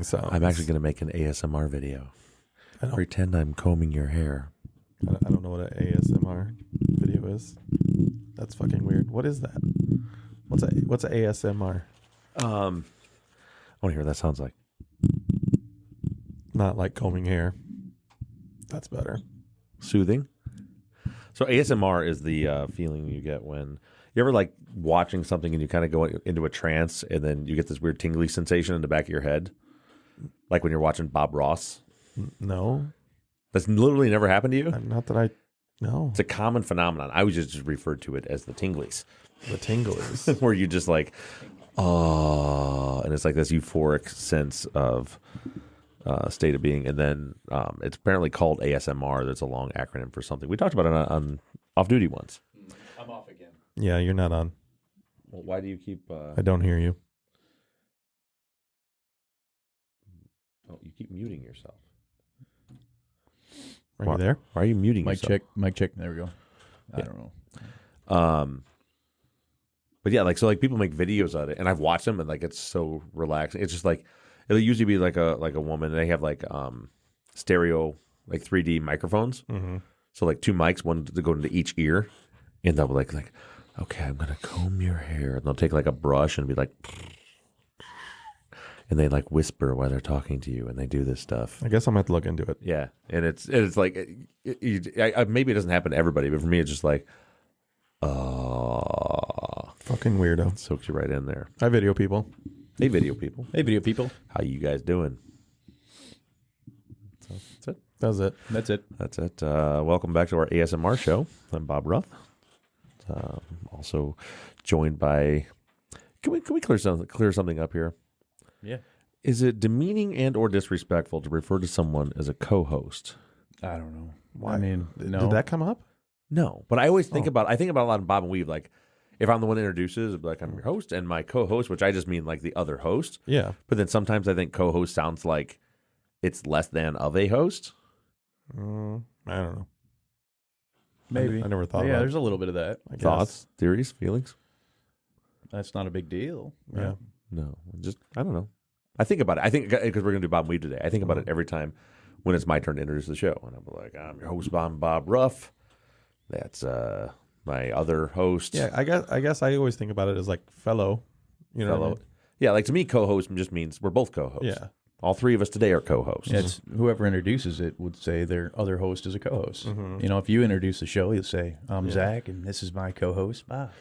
So I'm actually going to make an ASMR video. Pretend I'm combing your hair. I don't know what an ASMR video is. That's fucking weird. What is that? What's a ASMR? I want to hear what that sounds like. Not like combing hair. That's better. Soothing. So ASMR is the feeling you get when you ever like watching something and you kind of go into a trance and then you get this weird tingly sensation in the back of your head, like when you're watching Bob Ross. No, That's literally never happened to you. not that I know. It's a common phenomenon. I always just referred to it as the tinglies, The tinglies. where you just like, oh, and it's like this euphoric sense of state of being. And then it's apparently called ASMR. That's a long acronym for something. We talked about it on Off Duty once. I'm off again. Yeah, you're not on. Well, why do you keep? I don't hear you. Oh, you keep muting yourself. Are you there? Why are you muting Mic yourself? check. Mic check. There we go. I don't know. But yeah, like so, like people make videos of it, and I've watched them, and like it's so relaxing. It's just like it'll usually be like a woman. And they have like stereo, like 3D microphones. Mm-hmm. So like two mics, one to go into each ear, and they'll be like, okay, I'm gonna comb your hair, and they'll take like a brush and be like, and they like whisper while they're talking to you, and they do this stuff. I guess I'm going to have to look into it. Yeah, and it's like maybe it doesn't happen to everybody, but for me, it's just like, Fucking weirdo. soaks you right in there. Hi, video people. Hey, video people, Hey, video people. how you guys doing? So that's it. That's it. That's it. That's it. Welcome back to our ASMR show. I'm Bob Ruff. Also joined by. Can we clear something up here? Yeah. Is it demeaning and or disrespectful to refer to someone as a co-host? I don't know. Why? I mean, no. Did that come up? No, but I always think about a lot of Bob and Weave. Like, if I'm the one that introduces, it'd be like I'm your host and my co-host, which I just mean like the other host. Yeah. But then sometimes I think co-host sounds like it's less than of a host. I don't know. Maybe. I never thought Yeah, about there's a little bit of that. I guess. Thoughts, theories, feelings? That's not a big deal. Yeah. No, just I don't know. I think about it. I think because we're gonna do Bob and Weave today. I think about it every time when it's my turn to introduce the show, and I'm like, I'm your host, Bob Ruff. That's my other host. Yeah, I guess I always think about it as like fellow. You know. fellow. Yeah, like to me, co-host just means we're both co-hosts. Yeah. All three of us today are co-hosts. Yeah, it's whoever introduces it would say their other host is a co-host. Mm-hmm. You know, if you introduce the show, you'll say, I'm Zach, and this is my co-host, Bob.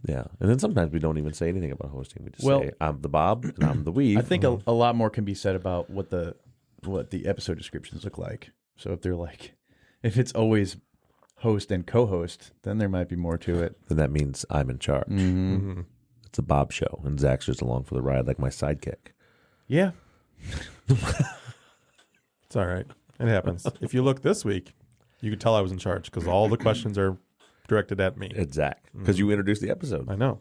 Yeah, and then sometimes we don't even say anything about hosting. We just Well- say I'm the Bob and I'm the Weave. I think a lot more can be said about what the episode descriptions look like. So if they're like, if it's always host and co-host, then there might be more to it. then that means I'm in charge. Mm-hmm. It's a Bob show, and Zach's just along for the ride, like my sidekick. Yeah. It's all right. It happens. If you look this week, you could tell I was in charge because all the questions are directed at me. It's Zach because you introduced the episode. I know.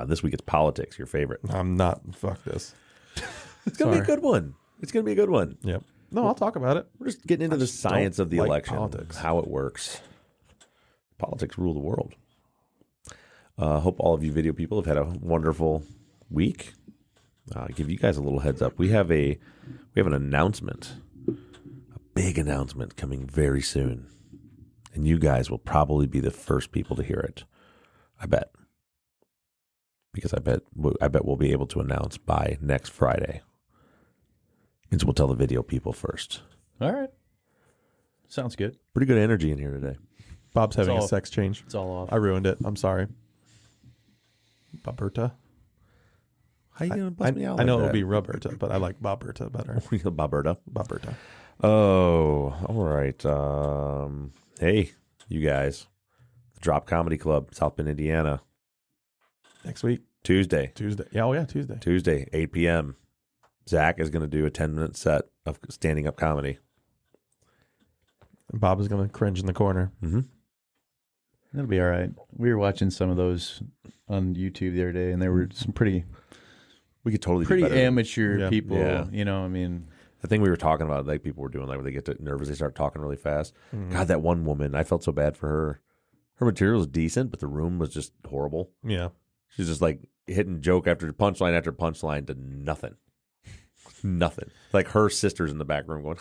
This week it's politics, your favorite. I'm not. Fuck this. It's gonna be a good one. It's gonna be a good one. Yep. No, I'll talk about it. We're just getting into the just science don't of the like election, politics. how it works. Politics rule the world. Hope all of you video people have had a wonderful week. Give you guys a little heads up. We have an announcement, a big announcement coming very soon, and you guys will probably be the first people to hear it. I bet, because I bet we'll be able to announce by next Friday. And so we'll tell the video people first. All right. Sounds good. Pretty good energy in here today. Bob's having all- a sex change. It's all off. I ruined it. I'm sorry. Boberta. How you gonna bust me out? I know like it would that? be Roberta, but I like Boberta better. Boberta. Boberta. Oh, all right. Hey, you guys. The Drop Comedy Club, South Bend, Indiana. Next week, Tuesday, Yeah, oh yeah, Tuesday. 8 p.m. Zach is going to do a 10-minute set of standing up comedy. And Bob is gonna cringe in the corner. Mm-hmm. That'll be all right. We were watching some of those on YouTube the other day, and there were some pretty We could totally do pretty better. amateur Yeah. people. Yeah. You know, I mean, The thing we were talking about, like people were doing, like when they get nervous, they start talking really fast. God, that one woman, I felt so bad for her. Her material was decent, but the room was just horrible. Yeah. She's just like hitting joke after punchline to nothing. Nothing. Like her sister's in the back room going,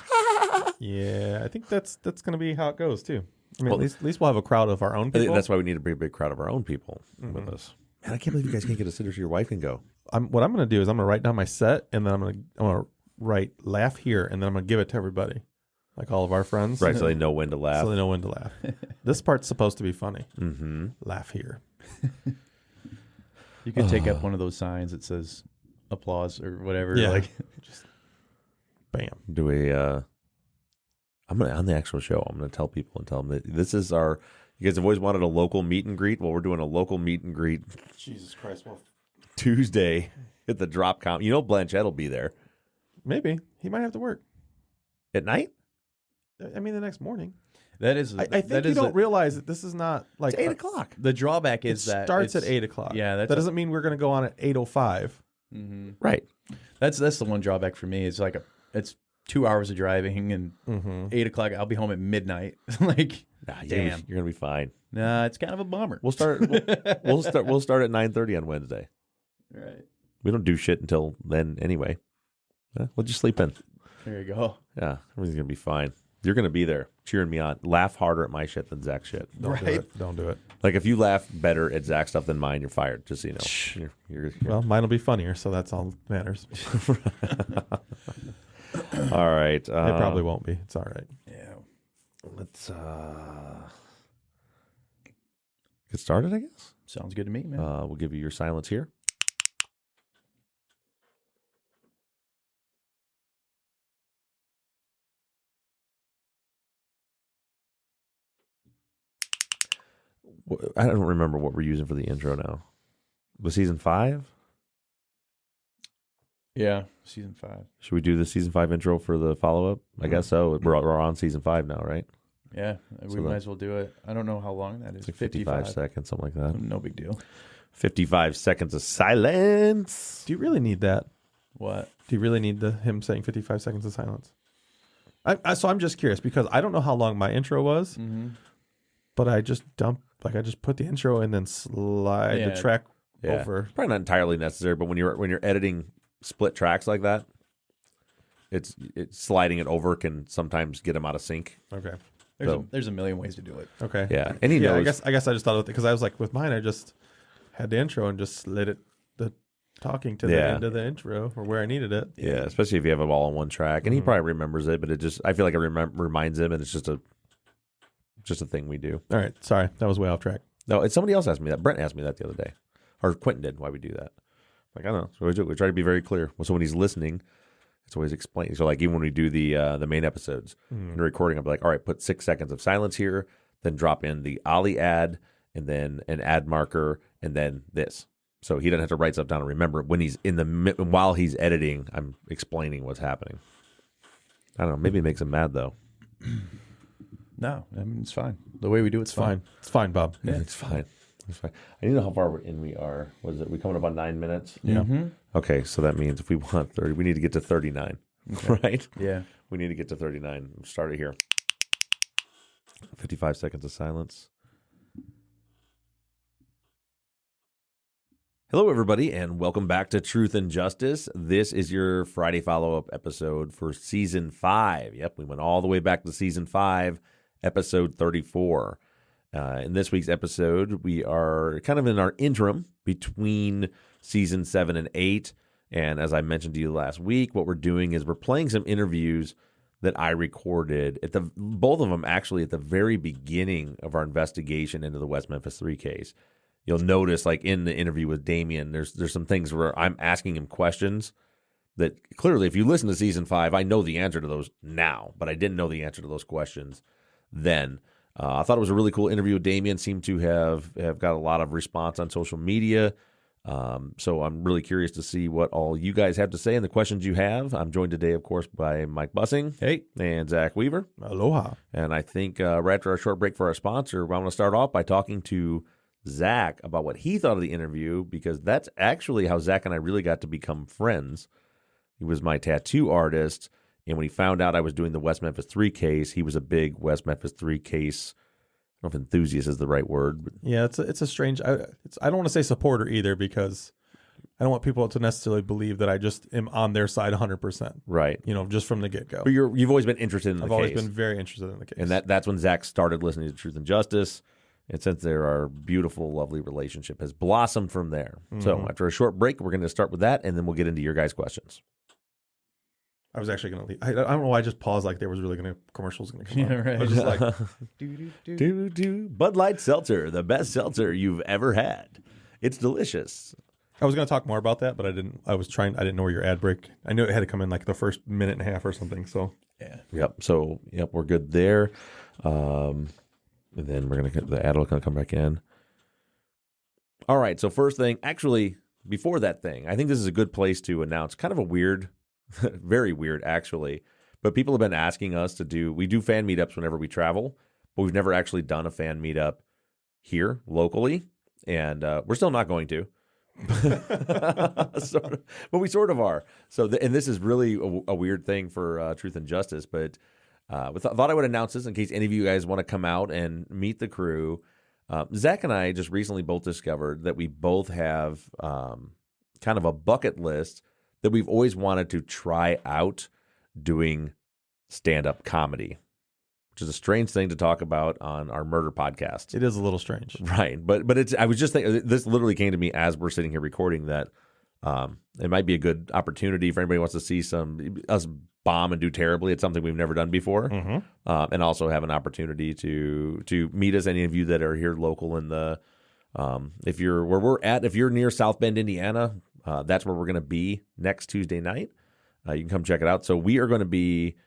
Yeah, I think that's going to be how it goes too. I mean, Well, at least we'll have a crowd of our own I think people. that's why we need a big crowd of our own people with us. Man, I can't believe you guys can't get a sitter so your wife can go. What I'm going to do is I'm going to write down my set, and then I'm going to write laugh here, and then I'm going to give it to everybody, like all of our friends. Right, so they know when to laugh. So they know when to laugh. This part's supposed to be funny. Mm-hmm. Laugh here. You could take up one of those signs that says applause or whatever. Yeah. Like, Just bam. Do a I'm gonna on the actual show. I'm gonna tell people and tell them that this is our. You guys have always wanted a local meet and greet. Well, we're doing a local meet and greet Jesus Christ. Well, Tuesday at the Drop Count. You know, Blanchett will be there maybe he might have to work. at night. I mean, the next morning. that is. I think you don't realize that this is not like It's 8:00. The drawback It is that starts at it's- 8:00. Yeah, that doesn't mean we're going to go on at 8:05. Mhm. Right. That's the one drawback for me. It's like it's 2 hours of driving and Mm-hmm. 8:00. I'll be home at midnight. Like, Nah, damn. you're gonna be fine. Nah, it's kind of a bummer. We'll start. We'll start at 9:30 on Wednesday. Right. We don't do shit until then anyway. We'll just sleep in. There you go. Yeah, everything's gonna be fine. You're gonna be there cheering me on. Laugh harder at my shit than Zach's shit. Don't do Right. it. Don't do it. Like if you laugh better at Zach's stuff than mine, you're fired. Just so you know. You're Well, mine will be funnier, so that's all that matters. all right. It probably won't be. It's all right. Yeah. Let's get started, I guess. Sounds good to me, man. We'll give you your silence here. I don't remember what we're using for the intro now. Was season 5? Yeah. Season 5. Should we do the season 5 intro for the follow-up? I guess so. We're on season 5 now, right? Yeah. We So might as well do it. I don't know how long that is. It's like 55 seconds, something like that. No big deal. 55 seconds of silence. Do you really need that? What? Do you really need him saying 55 seconds of silence? So I'm just curious because I don't know how long my intro was, Mm-hmm. but I just put the intro and then slide Yeah. the track Yeah. over. Probably not entirely necessary, but when you're editing split tracks like that, it's sliding it over can sometimes get them out of sync. Okay. There's a million ways to do it. Okay. Yeah, and he Yeah, knows. I guess I just thought of it because I was like with mine, I just had the intro and just slid it the talking to the Yeah. end of the intro or where I needed it. Yeah, especially if you have it all on one track, and he probably remembers it, but it just I feel like it reminds him, and it's just a thing we do. All right. Sorry, that was way off track. No, it's somebody else asked me that. Brent asked me that the other day, or Quentin did. Why we do that? Like I don't know. So we try to be very clear. So when he's listening, it's always explained. So like even when we do the main episodes and recording, I'll be like, all right, put 6 seconds of silence here, then drop in the Ollie ad, and then an ad marker, and then this. So he doesn't have to write stuff down and remember it when he's while he's editing. I'm explaining what's happening. I don't know. Maybe it makes him mad though. No, I mean it's fine. The way we do it's Fine. It's fine, Bob. Yeah, it's fine. It's fine. I need to know how far in we are. What is it? We coming up on 9 minutes? Yeah. Mm-hmm. Okay, so that means if we want 30, we need to get to 39. Right? Yeah. We need to get to 39. Start it here. 55 seconds of silence. Hello, everybody, and welcome back to Truth and Justice. This is your Friday follow-up episode for Season 5. Yep, we went all the way back to Season 5, Episode 34. In this week's episode, we are kind of in our interim between Season 7 and 8. And as I mentioned to you last week, what we're doing is we're playing some interviews that I recorded both of them actually at the very beginning of our investigation into the West Memphis 3 case. You'll notice, like in the interview with Damien, there's some things where I'm asking him questions that clearly, if you listen to Season 5, I know the answer to those now, but I didn't know the answer to those questions then. I thought it was a really cool interview. Damien seemed to have got a lot of response on social media. So I'm really curious to see what all you guys have to say and the questions you have. I'm joined today, of course, by Mike Bussing. Hey. And Zach Weaver. Aloha. And I think right after our short break for our sponsor, I'm going to start off by talking to Zach about what he thought of the interview, because that's actually how Zach and I really got to become friends. He was my tattoo artist, and when he found out I was doing the West Memphis 3 case, he was a big West Memphis 3 case. I don't know if enthusiast is the right word, but Yeah, it's a strange. I don't want to say supporter either because I don't want people to necessarily believe that I just am on their side 100%. Right. Just from the get-go. But you've always been interested in the I've case. always been very interested in the case. And that's when Zach started listening to Truth and Justice. And since there, our beautiful, lovely relationship has blossomed from there. So after a short break, we're going to start with that, and then we'll get into your guys' questions. I was actually going to leave. I don't know why I just paused like there was really going to commercials going to come Yeah, up. right. I was just like, Bud Light Seltzer, the best seltzer you've ever had. It's delicious. I was going to talk more about that, but I didn't. I didn't know where your ad break. I knew it had to come in like the first minute and a half or something. So Yeah. Yep. So we're good there. And then the ad will come back in. All right. So first thing, actually, before that thing, I think this is a good place to announce kind of a weird, very weird actually. But people have been asking us we do fan meetups whenever we travel, but we've never actually done a fan meetup here locally. And we're still not going to. But we sort of are. So, and this is really a weird thing for Truth and Justice, but thought I would announce this in case any of you guys want to come out and meet the crew. Zach and I just recently both discovered that we both have kind of a bucket list that we've always wanted to try out doing stand-up comedy, which is a strange thing to talk about on our murder podcast. it is a little strange. Right. But it's, I was just thinking, this literally came to me as we're sitting here recording that it might be a good opportunity for anybody who wants to see us bomb and do terribly. It's something we've never done before. And also have an opportunity to meet us, any of you that are here local in the, if you're near South Bend, Indiana, that's where we're going to be next Tuesday night. You can come check it out. So we are going to be,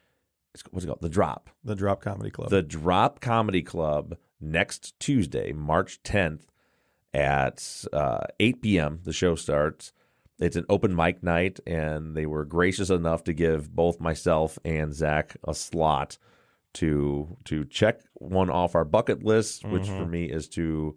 what's it called? The Drop. The Drop Comedy Club. The Drop Comedy Club next Tuesday, March 10th at 8 p.m. The show starts. It's an open mic night, and they were gracious enough to give both myself and Zach a slot to check one off our bucket list, which for me is to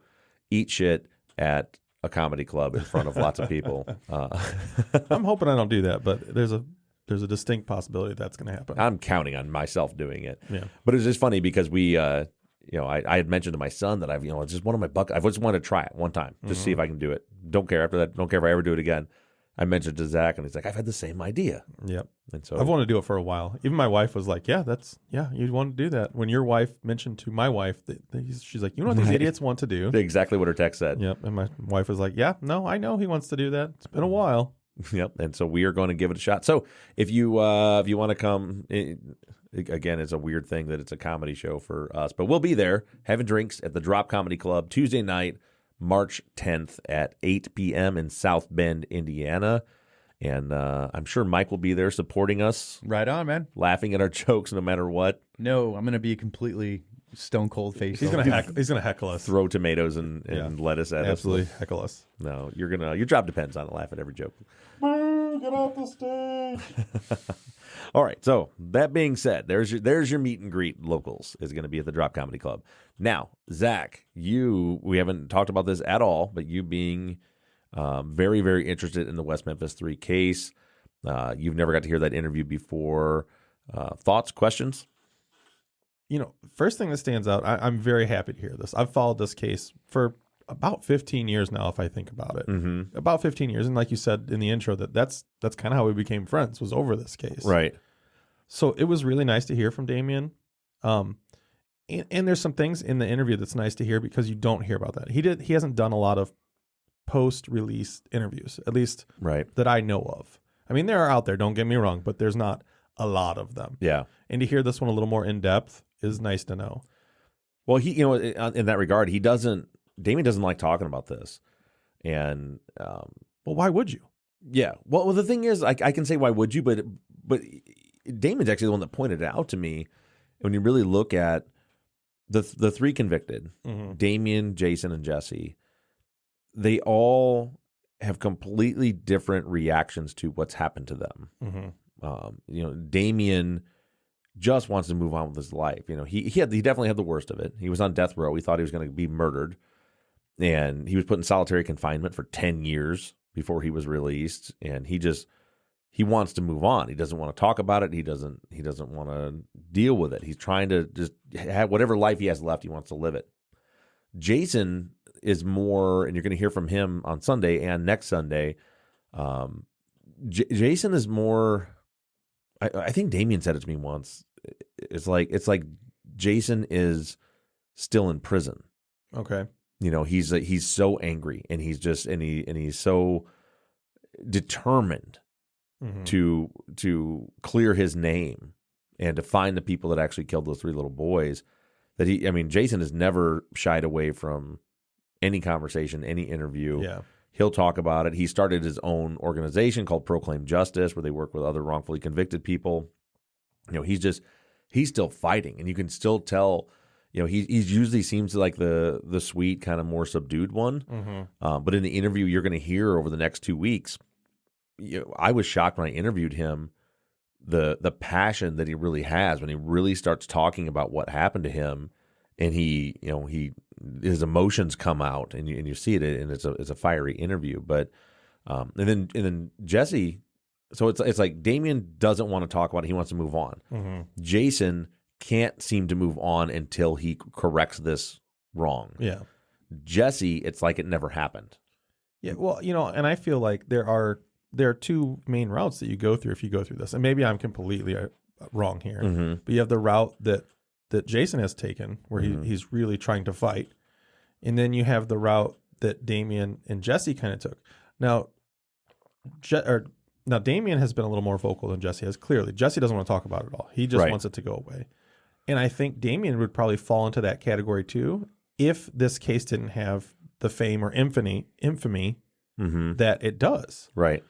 eat shit at a comedy club in front of lots of people. I'm hoping I don't do that, but there's a distinct possibility that's going to happen. I'm counting on myself doing it. Yeah. But it's just funny because we, I had mentioned to my son that it's just one of my buckets. I've just wanted to try it one time, just see if I can do it. Don't care after that. Don't care if I ever do it again. I mentioned to Zach, and he's like, I've had the same idea. Yep. And so I've wanted to do it for a while. Even my wife was like, yeah, you'd want to do that. When your wife mentioned to my wife, she's like, you know what these idiots want to do? exactly what her text said. Yep. And my wife was like, yeah, no, I know he wants to do that. It's been a while. Yep. And so we are going to give it a shot. So if you want to come, again, it's a weird thing that it's a comedy show for us, but we'll be there having drinks at the Drop Comedy Club Tuesday night, March 10th at 8 p.m. in South Bend, Indiana. And I'm sure Mike will be there supporting us, Right on, man. laughing at our jokes no matter what. No, I'm going to be completely stone cold faced. He's gonna heckle us. Throw tomatoes and lettuce at Absolutely heckle us. us. No, your job depends on it. Laugh at every joke. Get off the stage. All right. So that being said, there's your meet and greet. Locals is going to be at the Drop Comedy Club. Now, Zach, we haven't talked about this at all, but you being very, very interested in the West Memphis 3 case, you've never got to hear that interview before. Thoughts, questions? First thing that stands out, I'm very happy to hear this. I've followed this case for about 15 years now, if I think about it. Mm-hmm. About 15 years. And like you said in the intro, that's kind of how we became friends, was over this case. Right. So it was really nice to hear from Damien. And there's some things in the interview that's nice to hear because you don't hear about that. He hasn't done a lot of post-release interviews, at least Right. that I know of. I mean, there are out there, don't get me wrong, but there's not a lot of them. Yeah. And to hear this one a little more in depth is nice to know. Well, in that regard, Damien doesn't like talking about this. And, Well, why would you? yeah. Well, the thing is, I can say, why would you? But Damon's actually the one that pointed it out to me. When you really look at the 3 convicted, Damien, Jason, and Jesse, they all have completely different reactions to what's happened to them. Damien just wants to move on with his life. He definitely had the worst of it. He was on death row. He thought he was going to be murdered, and he was put in solitary confinement for 10 years before he was released. And he wants to move on. He doesn't want to talk about it. He doesn't want to deal with it. He's trying to just have whatever life he has left. He wants to live it. Jason is more, and you're going to hear from him on Sunday and next Sunday, Jason is more. I think Damien said it to me once. It's like Jason is still in prison. Okay. He's so angry, and he's so determined to clear his name and to find the people that actually killed those 3 little boys. That Jason has never shied away from any conversation, any interview. Yeah. He'll talk about it. He started his own organization called Proclaim Justice, where they work with other wrongfully convicted people. He's still fighting, and you can still tell. He usually seems like the sweet, kind of more subdued one. But in the interview you're going to hear over the next 2 weeks, I was shocked when I interviewed him, the passion that he really has when he really starts talking about what happened to him, and his emotions come out, and you see it, and it's a fiery interview. But and then Jesse, so it's like Damien doesn't want to talk about it; he wants to move on. Jason can't seem to move on until he corrects this wrong. Yeah. Jesse, it's like it never happened. Yeah. Well, and I feel like there are 2 main routes that you go through if you go through this, and maybe I'm completely wrong here, but you have the route that Jason has taken, where he's really trying to fight, and then you have the route that Damien and Jesse kind of took. Now, Damien has been a little more vocal than Jesse has. Clearly, Jesse doesn't want to talk about it at all. He just wants it to go away. And I think Damien would probably fall into that category too, if this case didn't have the fame or infamy that it does. Right.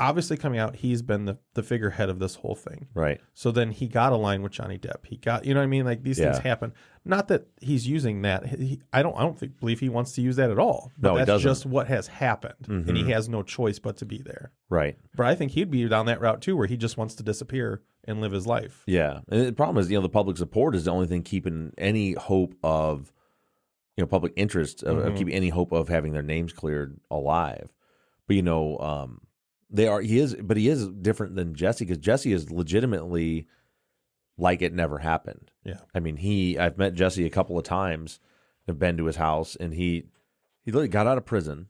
Obviously coming out, he's been the figurehead of this whole thing. Right. So then he got aligned with Johnny Depp. He got, you know what I mean? Like these things happen. Not that he's using that. I don't believe he wants to use that at all. But No, that's he doesn't. just what has happened, and he has no choice but to be there. Right. But I think he'd be down that route too, where he just wants to disappear and live his life. Yeah. And the problem is, the public support is the only thing keeping any hope of, public interest of keeping any hope of having their names cleared alive. But he is different than Jesse, because Jesse is legitimately like it never happened. Yeah. I've met Jesse a couple of times. I've been to his house, and he literally got out of prison.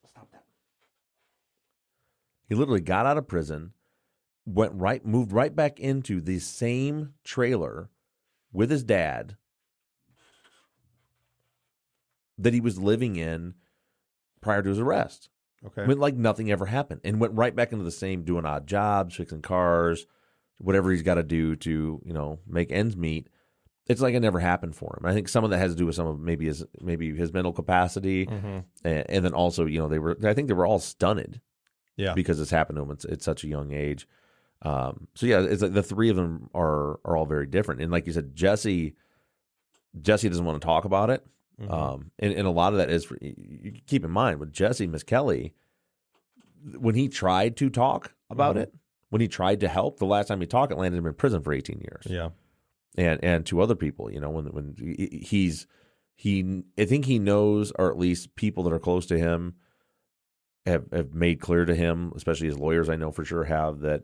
Stop that. He literally got out of prison, moved right back into the same trailer with his dad that he was living in prior to his arrest. Okay. Went like nothing ever happened, and went right back into the same, doing odd jobs, fixing cars, whatever he's got to do to make ends meet. It's like it never happened for him. I think some of that has to do with some of maybe his mental capacity, and then also I think they were all stunted, because it's happened to him at such a young age. So yeah, it's like the 3 of them are all very different, and like you said, Jesse doesn't want to talk about it. And a lot of that is, you keep in mind with Jesse Miskelly, when he tried to talk about it, when he tried to help, the last time he talked, it landed him in prison for 18 years. Yeah. And 2 other people, when I think he knows, or at least people that are close to him have made clear to him, especially his lawyers, I know for sure have, that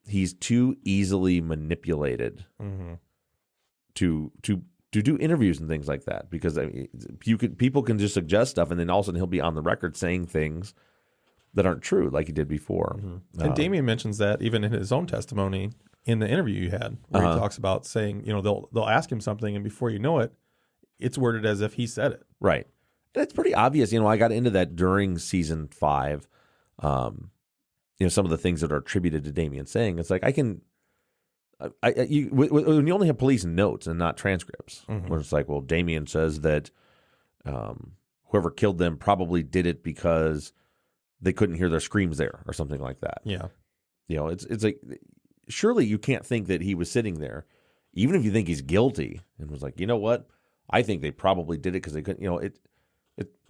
he's too easily manipulated to do interviews and things like that, because people can just suggest stuff, and then all of a sudden he'll be on the record saying things that aren't true, like he did before. And Damien mentions that even in his own testimony in the interview you had, where he talks about saying, they'll ask him something, and before you know it, it's worded as if he said it. Right. And it's pretty obvious. I got into that during season 5. Some of the things that are attributed to Damien saying, it's like when you only have police notes and not transcripts, where it's like, well, Damien says that whoever killed them probably did it because they couldn't hear their screams there, or something like that. Yeah. It's like, surely you can't think that he was sitting there, even if you think he's guilty, and was like, you know what? I think they probably did it because they couldn't.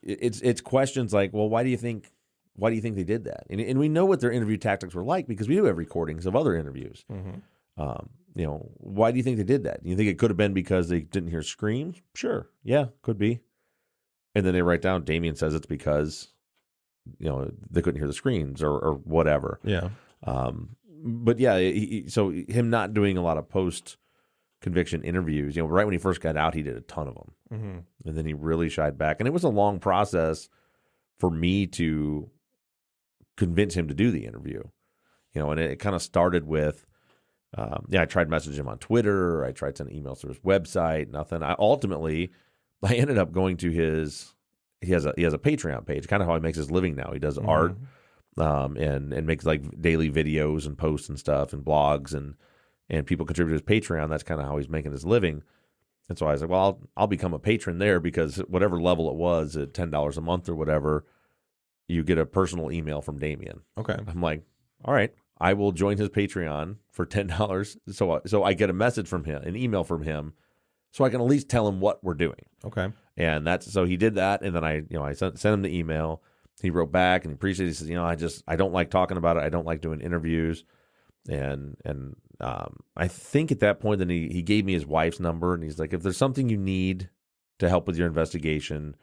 It's questions like, well, why do you think they did that? And we know what their interview tactics were like, because we do have recordings of other interviews. Why do you think they did that? You think it could have been because they didn't hear screams? Sure. Yeah, could be. And then they write down, Damien says it's because, they couldn't hear the screams or whatever. Yeah. But yeah, so him not doing a lot of post-conviction interviews, right when he first got out, he did a ton of them. And then he really shied back. And it was a long process for me to convince him to do the interview. And it kind of started with, I tried messaging him on Twitter. I tried sending emails through his website. Nothing. I ended up going to he has a Patreon page, kind of how he makes his living now. He does art, and makes like daily videos and posts and stuff and blogs, and people contribute to his Patreon. That's kind of how he's making his living. And so I was like, well, I'll become a patron there, because whatever level it was at $10 a month or whatever, you get a personal email from Damien. Okay. I'm like, all right, I will join his Patreon for $10. So I get a message from him, an email from him, so I can at least tell him what we're doing. Okay. And so he did that. And then I sent him the email. He wrote back and he appreciated it. He says, I don't like talking about it. I don't like doing interviews. And I think at that point, then he gave me his wife's number, and he's like, if there's something you need to help with your investigation,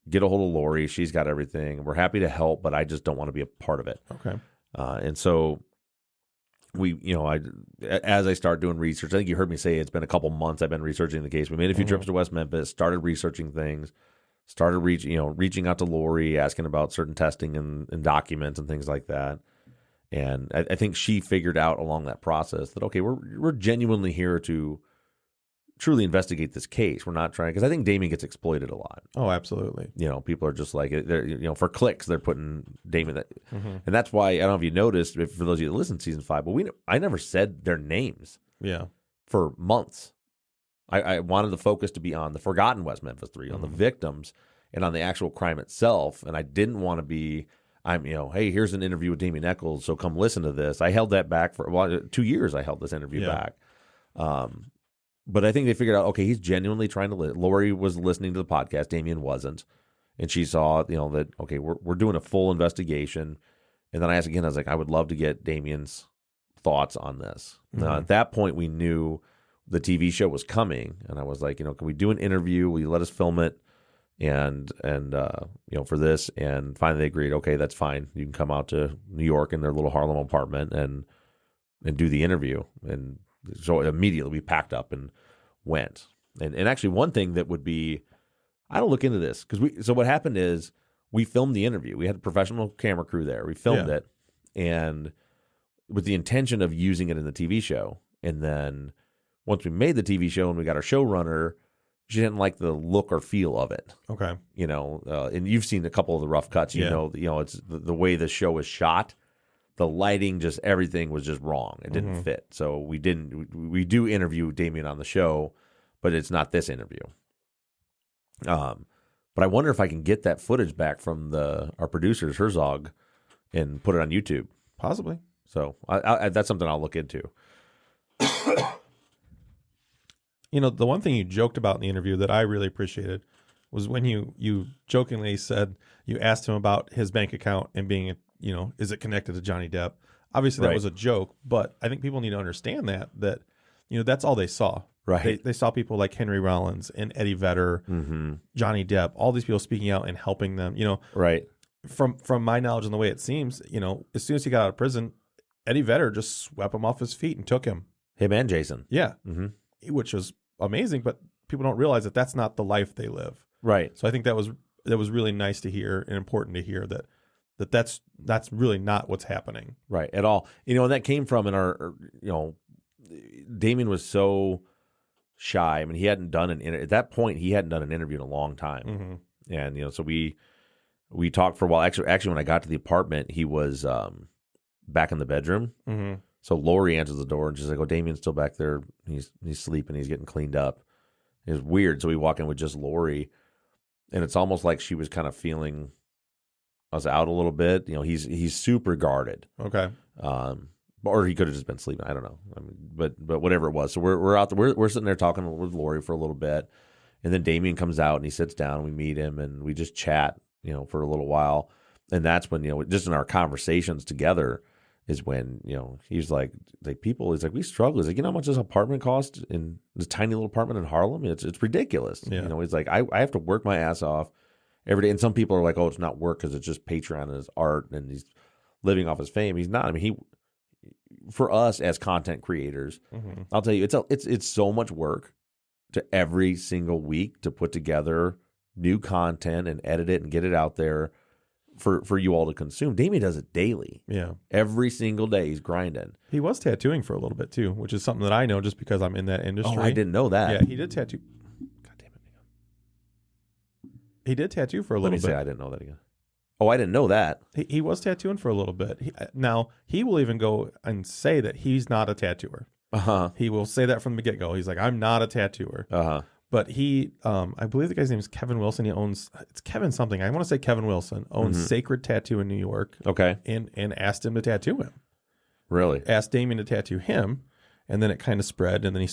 get a hold of Lori. She's got everything. We're happy to help, but I just don't want to be a part of it. Okay. And so as I start doing research, I think you heard me say it's been a couple months I've been researching the case. We made a few trips to West Memphis, started researching things, started reaching out to Lori, asking about certain testing and documents and things like that. And I think she figured out along that process that, okay, we're genuinely here to truly investigate this case. We're not trying, because I think Damien gets exploited a lot. Oh, absolutely. People are just like, for clicks, they're putting Damien. And that's why, I don't know if you noticed, for those of you that listen to season 5, but I never said their names. Yeah. For months. I wanted the focus to be on the forgotten West Memphis 3, on the victims, and on the actual crime itself. And I didn't want to be, hey, here's an interview with Damien Echols, so come listen to this. I held that back for 2 years. I held this interview back. But I think they figured out, okay, he's genuinely trying to Lori was listening to the podcast. Damien wasn't. And she saw, that, okay, we're doing a full investigation. And then I asked again, I was like, I would love to get Damien's thoughts on this. Now, at that point, we knew the TV show was coming. And I was like, can we do an interview? Will you let us film it? And for this. And finally they agreed, okay, that's fine. You can come out to New York in their little Harlem apartment and do the interview. And so immediately we packed up and went. And actually one thing that would be, I don't look into this, because so what happened is we filmed the interview. We had a professional camera crew there. We filmed it, and with the intention of using it in the TV show. And then once we made the TV show and we got our showrunner, she didn't like the look or feel of it. Okay. And you've seen a couple of the rough cuts. It's the way the show was shot. The lighting, just everything was just wrong. It didn't fit. So we do interview Damien on the show, but it's not this interview. But I wonder if I can get that footage back from our producers, Herzog, and put it on YouTube. Possibly. So that's something I'll look into. The one thing you joked about in the interview that I really appreciated was when you jokingly said, you asked him about his bank account and being, is it connected to Johnny Depp? Obviously that was a joke, but I think people need to understand that that's all they saw. Right. They saw people like Henry Rollins and Eddie Vedder, Johnny Depp, all these people speaking out and helping them, Right. From my knowledge and the way it seems, as soon as he got out of prison, Eddie Vedder just swept him off his feet and took him. Him and Jason. Yeah. Which was amazing, but people don't realize that that's not the life they live. Right. So I think that was really nice to hear and important to hear that's really not what's happening. Right. At all. And that came from Damien was so shy. I mean, he hadn't done at that point, he hadn't done an interview in a long time. And, so we talked for a while. Actually, when I got to the apartment, he was back in the bedroom. So Lori answers the door and she's like, "Oh, Damien's still back there. He's sleeping. He's getting cleaned up." It was weird. So we walk in with just Lori, and it's almost like she was kind of feeling us out a little bit. He's super guarded. Okay. Or he could have just been sleeping. I don't know. I mean, but whatever it was. So we're out there. We're sitting there talking with Lori for a little bit, and then Damien comes out and he sits down. And we meet him and we just chat, for a little while. And that's when just in our conversations together is when he's like people. He's like, we struggle. He's like, how much this apartment cost in this tiny little apartment in Harlem? It's ridiculous. Yeah. He's like, I have to work my ass off every day. And some people are like, oh, it's not work because it's just Patreon and his art and he's living off his fame. He's not. I mean, for us as content creators, I'll tell you, it's so much work to every single week to put together new content and edit it and get it out there. for you all to consume. Damien does it daily. Yeah. Every single day he's grinding. He was tattooing for a little bit too, which is something that I know just because I'm in that industry. Oh, I didn't know that. Yeah, he did tattoo. God damn it. He did tattoo for a Let little me say bit. I didn't know that again. Oh, I didn't know that. He was tattooing for a little bit. Now, he will even go and say that he's not a tattooer. Uh-huh. He will say that from the get-go. He's like, I'm not a tattooer. Uh-huh. But he, I believe the guy's name is Kevin Wilson. He owns, it's Kevin something. I want to say Kevin Wilson owns Sacred Tattoo in New York. Okay. And asked him to tattoo him. Really? Asked Damien to tattoo him. And then it kind of spread, and then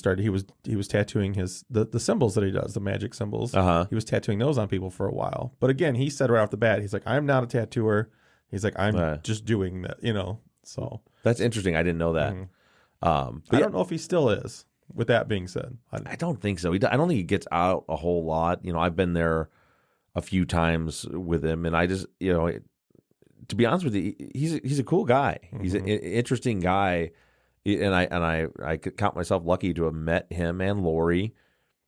he was tattooing the symbols that he does, the magic symbols. Uh-huh. He was tattooing those on people for a while. But again, he said right off the bat, he's like, I'm not a tattooer. He's like, I'm just doing that, so. That's interesting. I didn't know that. I don't know if he still is, with that being said. I don't think so. I don't think he gets out a whole lot. I've been there a few times with him, and I just, to be honest with you, he's a cool guy. He's an interesting guy. And I could count myself lucky to have met him and Lori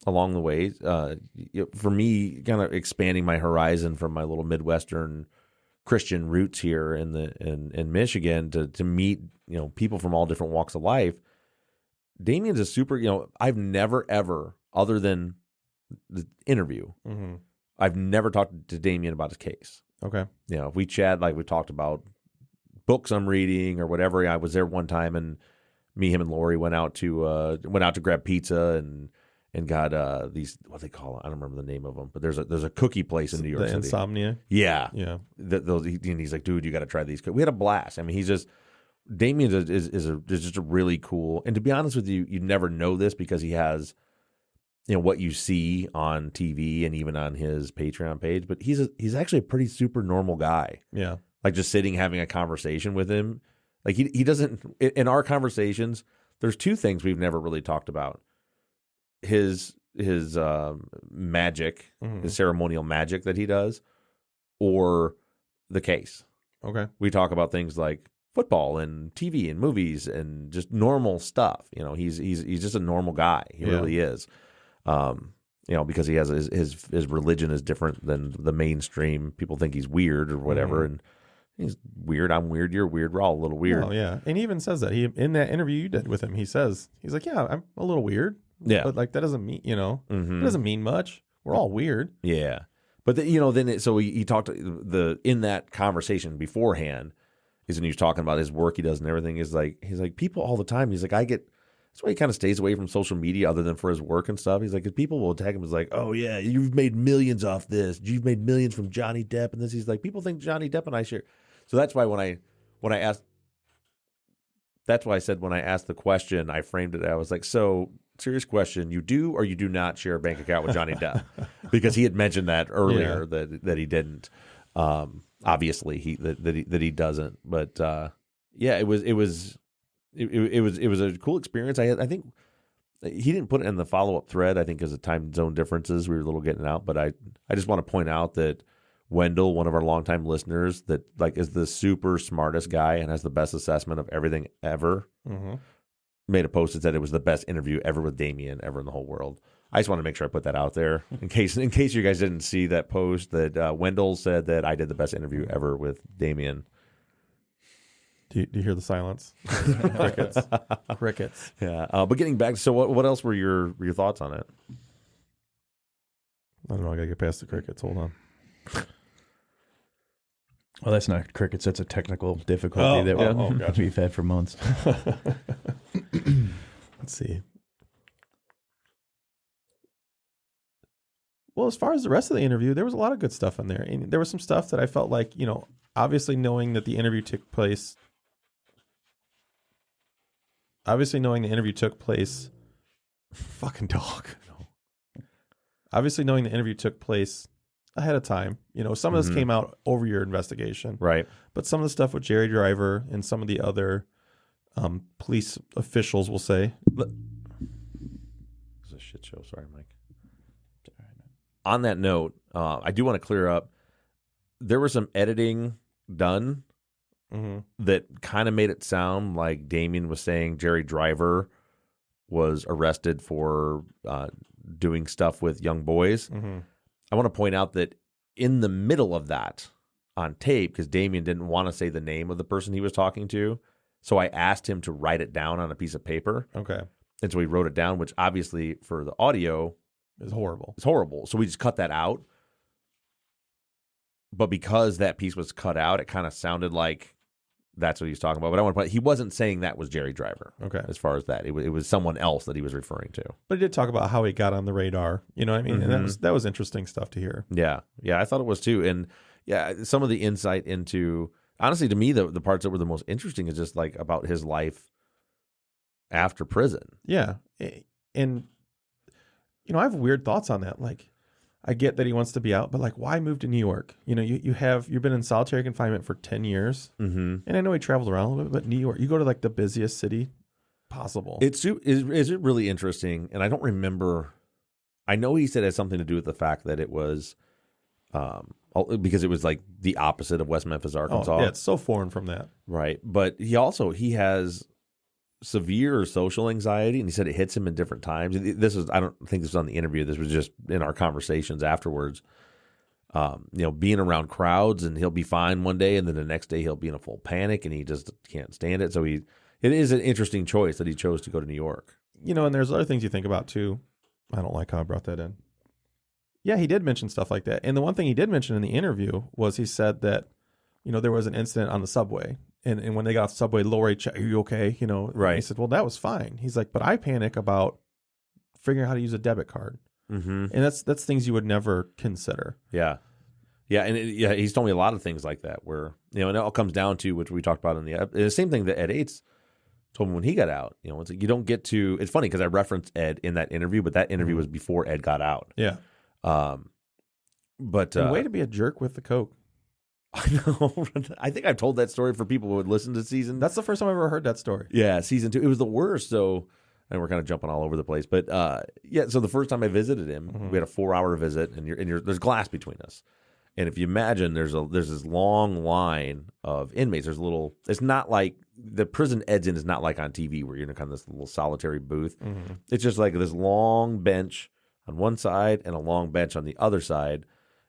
along the way. For me, kind of expanding my horizon from my little Midwestern Christian roots here in Michigan to meet people from all different walks of life. Damien's a super. I've never ever, other than the interview, I've never talked to Damien about his case. Okay. If we chat, like we talked about books I'm reading or whatever. I was there one time and. Him, and Lori went out to grab pizza and got these, what they call it. I don't remember the name of them, but there's a cookie place in New York City. Insomnia. Yeah, yeah. And he's like, dude, you got to try these. We had a blast. I mean, he's just Damien is just a really cool. And to be honest with you, you never know this because he has, what you see on TV and even on his Patreon page. But he's actually a pretty super normal guy. Yeah, like just sitting having a conversation with him. Like he doesn't, in our conversations, there's two things we've never really talked about. His magic, his ceremonial magic that he does, or the case. Okay. We talk about things like football and TV and movies and just normal stuff. He's just a normal guy. He really is. Because he has his religion is different than the mainstream. People think he's weird or whatever, and he's weird. I'm weird. You're weird. We're all a little weird. Oh, yeah. And he even says that. In that interview you did with him, he's like, yeah, I'm a little weird. Yeah. But like that doesn't mean, it doesn't mean much. We're all weird. Yeah. But so he talked in that conversation beforehand is when he was talking about his work he does and everything. He's like people all the time. He's like, that's why he kind of stays away from social media other than for his work and stuff. He's like, because people will attack him as like, oh yeah, you've made millions off this. You've made millions from Johnny Depp and this. He's like, people think Johnny Depp and I share. So that's why when I asked, that's why I said when I asked the question, I framed it. I was like, so serious question, you do or you do not share a bank account with Johnny Depp? Because he had mentioned that earlier that he didn't. Obviously he doesn't. But it was a cool experience. I think he didn't put it in the follow-up thread. I think because of time zone differences, we were a little getting out. But I just want to point out that Wendell, one of our longtime listeners, that like is the super smartest guy and has the best assessment of everything ever, made a post that said it was the best interview ever with Damien ever in the whole world. I just want to make sure I put that out there in case you guys didn't see that post that Wendell said that I did the best interview ever with Damien. Do you hear the silence? Crickets. Crickets. Yeah. But getting back, so what else were your thoughts on it? I don't know. I gotta get past the crickets. Hold on. Well, that's not crickets. That's a technical difficulty that we've had for months. Let's see. Well, as far as the rest of the interview, there was a lot of good stuff in there. And there was some stuff that I felt like, obviously knowing that the interview took place. Fucking dog. Obviously knowing the interview took place ahead of time. Some of this came out over your investigation. Right. But some of the stuff with Jerry Driver and some of the other police officials, we'll say. It's a shit show. Sorry, Mike. On that note, I do want to clear up. There was some editing done that kind of made it sound like Damien was saying Jerry Driver was arrested for doing stuff with young boys. I want to point out that in the middle of that, on tape because Damien didn't want to say the name of the person he was talking to. So I asked him to write it down on a piece of paper. Okay. And so he wrote it down, which obviously for the audio It's horrible. is horrible. So we just cut that out. But because that piece was cut out, it kind of sounded like that's what he was talking about. But I want to point, he wasn't saying that was Jerry Driver. Okay. As far as that, it was someone else that he was referring to. But he did talk about how he got on the radar. You know what I mean? And Mm-hmm. that was interesting stuff to hear. Yeah. Yeah, I thought it was too. And yeah, some of the insight into, honestly, to me, the parts that were the most interesting is just like about his life after prison. Yeah. And, you know, I have weird thoughts on that. Like, I get that he wants to be out, but like, why move to New York? You know, you've been in solitary confinement for 10 years. Mm-hmm. And I know he traveled around a little bit, but New York, you go to like the busiest city possible. Is it really interesting? And I don't remember. I know he said it had something to do with the fact that it was, because it was like the opposite of West Memphis, Arkansas. Oh, yeah, it's so foreign from that. Right. But he has severe social anxiety, and he said it hits him in different times. I don't think this was on the interview. This was just in our conversations afterwards. Being around crowds, and he'll be fine one day, and then the next day he'll be in a full panic, and he just can't stand it. So it is an interesting choice that he chose to go to New York. You know, and there's other things you think about too. I don't like how I brought that in. Yeah, he did mention stuff like that. And the one thing he did mention in the interview was he said that, you know, there was an incident on the subway. And when they got off the subway, Lori, are you okay? You know, Right. He said, well, that was fine. He's like, but I panic about figuring out how to use a debit card. Mm-hmm. And that's things you would never consider. Yeah. Yeah. And he's told me a lot of things like that where, you know, and it all comes down to, which we talked about in the same thing that Ed Yates told me when he got out. You know, it's like you don't get to, it's funny because I referenced Ed in that interview, but that interview was before Ed got out. Yeah. But way to be a jerk with the Coke. I know. I think I've told that story for people who would listen to season. That's the first time I've ever heard that story. Yeah, season 2. It was the worst. So, and we're kind of jumping all over the place. But yeah, so the first time I visited him, we had a 4-hour visit, and there's glass between us. And if you imagine, there's this long line of inmates. It's not like the prison Ed's in is not like on TV where you're in kind of this little solitary booth. Mm-hmm. It's just like this long bench on one side and a long bench on the other side.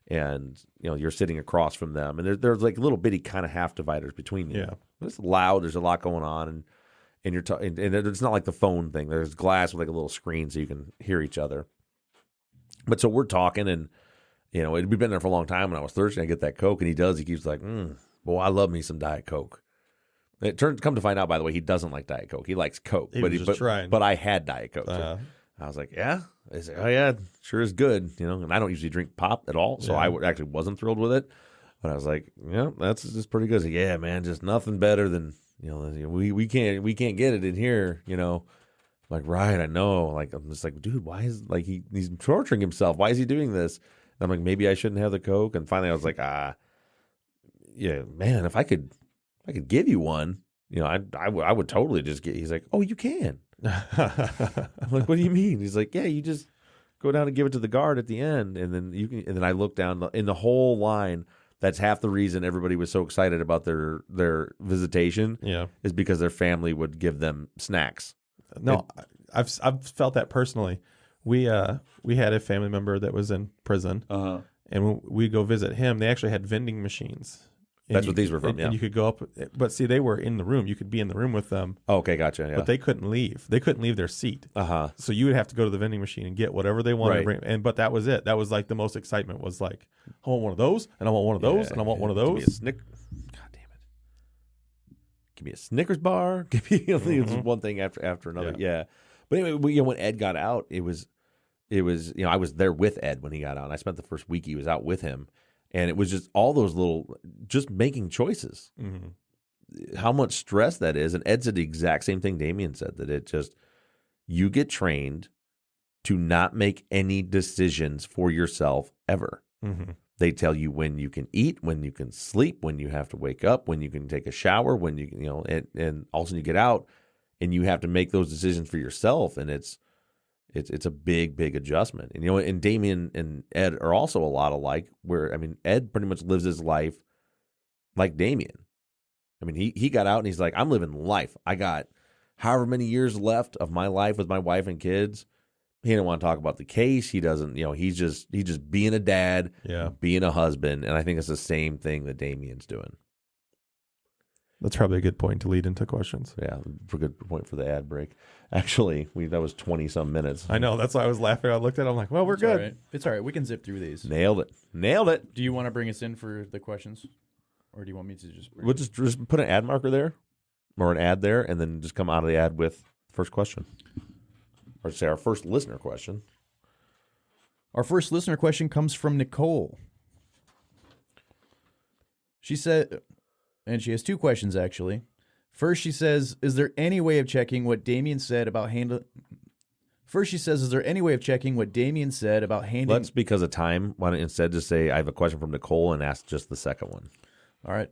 And, you know, you're sitting across from them. And there's like little bitty kind of half dividers between you. Yeah. But it's loud. There's a lot going on. And you're and it's not like the phone thing. There's glass with like a little screen so you can hear each other. But so we're talking, and, you know, we've been there for a long time. When I was thirsty, I get that Coke, and he keeps like, boy, I love me some Diet Coke. Come to find out, by the way, he doesn't like Diet Coke. He likes Coke. He was just trying. But I had Diet Coke. So I was like, yeah. I said, oh, yeah, sure is good. You know, and I don't usually drink pop at all, so Yeah. I actually wasn't thrilled with it. But I was like, yeah, that's just pretty good. I said, yeah, man, just nothing better than, you know, we can't get it in here, you know. I'm like, right, I know. Like, I'm just like, dude, why is, like, he's torturing himself. Why is he doing this? And I'm like, maybe I shouldn't have the Coke. And finally I was like, yeah, man, if I could give you one, you know, I would totally just get. He's like, oh, you can. I'm like, what do you mean? He's like, yeah, you just go down and give it to the guard at the end, and then you can. And then I look down in the whole line. That's half the reason everybody was so excited about their visitation. Yeah. Is because their family would give them snacks. No, I've felt that personally. We had a family member that was in prison, and when we go visit him, they actually had vending machines. That's what these were from, yeah. And you could go up, but see, they were in the room. You could be in the room with them. Oh, okay, gotcha. Yeah. But they couldn't leave. They couldn't leave their seat. So you would have to go to the vending machine and get whatever they wanted to Right. bring. But that was it. That was like the most excitement was like, I want one of those, and I want one of those, and I want one of Give me those. a God damn it! Give me a Snickers bar. Give me it's one thing after another. Yeah. But anyway, when Ed got out, it was I was there with Ed when he got out. And I spent the first week he was out with him. And it was just all those little, just making choices. Mm-hmm. How much stress that is. And Ed said the exact same thing Damien said, that it just, you get trained to not make any decisions for yourself ever. Mm-hmm. They tell you when you can eat, when you can sleep, when you have to wake up, when you can take a shower, when and all of a sudden you get out and you have to make those decisions for yourself. And it's a big, big adjustment. And, and Damien and Ed are also a lot alike, where, I mean, Ed pretty much lives his life like Damien. I mean, he got out and he's like, I'm living life. I got however many years left of my life with my wife and kids. He didn't want to talk about the case. He doesn't, he's just being a dad, being a husband. And I think it's the same thing that Damien's doing. That's probably a good point to lead into questions. Yeah, for good point for the ad break. Actually, that was 20-some minutes. I know. That's why I was laughing. I looked at it. I'm like, well, we're good. All right. It's all right. We can zip through these. Nailed it. Do you want to bring us in for the questions? Or do you want me to just... We'll just put an ad marker there or an ad there and then just come out of the ad with the first question. Or say our first listener question. Our first listener question comes from Nicole. She said... And she has two questions, actually. First, she says, is there any way of checking what Damien said about handling... First, she says, is there any way of checking what Damien said about handing... Let's, because of time, why don't instead just say, I have a question from Nicole and ask just the second one. All right,